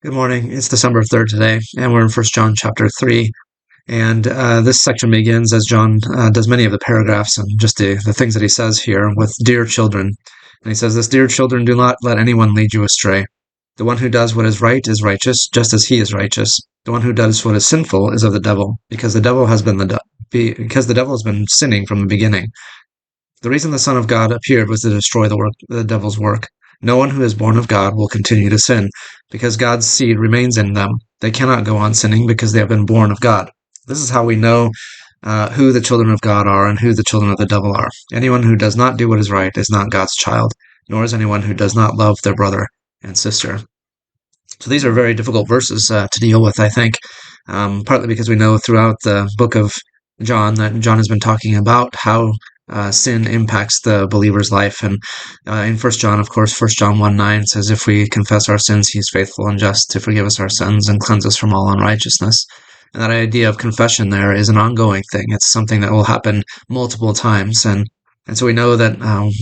Good morning. It's December 3rd today, and we're in First John chapter 3. And this section begins, as John does many of the paragraphs and just the things that he says here, with dear children. And he says this, dear children, do not let anyone lead you astray. The one who does what is right is righteous, just as he is righteous. The one who does what is sinful is of the devil, because because the devil has been sinning from the beginning. The reason the Son of God appeared was to destroy the devil's work. No one who is born of God will continue to sin, because God's seed remains in them. They cannot go on sinning because they have been born of God. This is how we know who the children of God are and who the children of the devil are. Anyone who does not do what is right is not God's child, nor is anyone who does not love their brother and sister. So these are very difficult verses to deal with, I think, partly because we know throughout the book of John that John has been talking about how sin impacts the believer's life. And in First John, of course, First John 1:9 says, if we confess our sins, he is faithful and just to forgive us our sins and cleanse us from all unrighteousness. And that idea of confession there is an ongoing thing. It's something that will happen multiple times. And so we know that,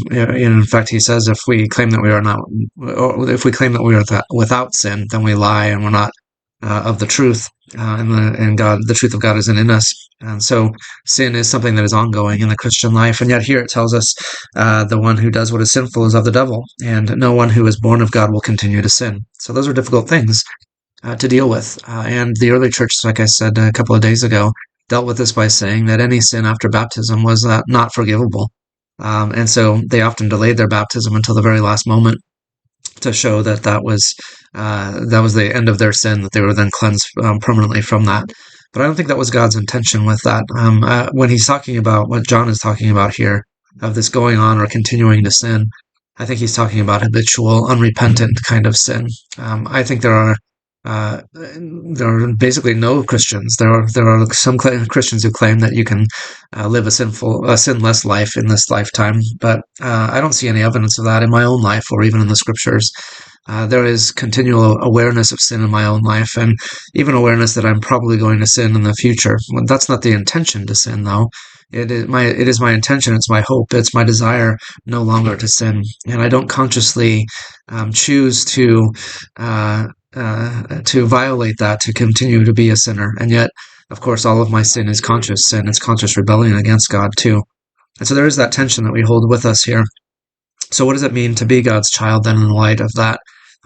in fact, he says, if we claim that we are not, or if we claim that we are without sin, then we lie and we're not of the truth, and God, the truth of God isn't in us. And so sin is something that is ongoing in the Christian life. And yet here it tells us the one who does what is sinful is of the devil, and no one who is born of God will continue to sin. So those are difficult things to deal with. And the early church, like I said a couple of days ago, dealt with this by saying that any sin after baptism was not forgivable. And so they often delayed their baptism until the very last moment to show that that was the end of their sin, that they were then cleansed permanently from that. But I don't think that was God's intention with that. When he's talking about what John is talking about here, of this going on or continuing to sin, I think he's talking about habitual, unrepentant kind of sin. I think there are basically no Christians. There are some Christians who claim that you can live a sinless life in this lifetime, but I don't see any evidence of that in my own life or even in the scriptures. There is continual awareness of sin in my own life, and even awareness that I'm probably going to sin in the future. Well, that's not the intention to sin, though. It is my intention. It's my hope. It's my desire no longer to sin, and I don't consciously choose to violate that, to continue to be a sinner. And yet, of course, all of my sin is conscious sin. It's conscious rebellion against God too. And so there is that tension that we hold with us here. So what does it mean to be God's child then in the light of that?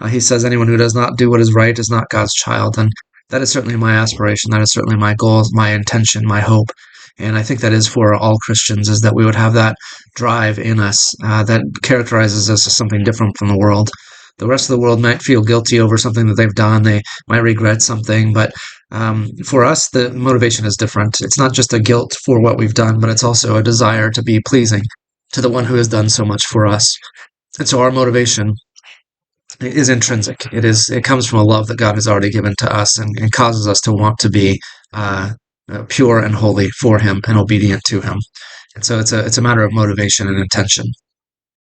He says anyone who does not do what is right is not God's child. And that is certainly my aspiration. That is certainly my goal, my intention, my hope. And I think that is for all Christians, is that we would have that drive in us that characterizes us as something different from the world. The rest of the world might feel guilty over something that they've done. They might regret something, but for us, the motivation is different. It's not just a guilt for what we've done, but it's also a desire to be pleasing to the one who has done so much for us. And so our motivation is intrinsic. It comes from a love that God has already given to us, and causes us to want to be pure and holy for Him and obedient to Him. And so it's a matter of motivation and intention.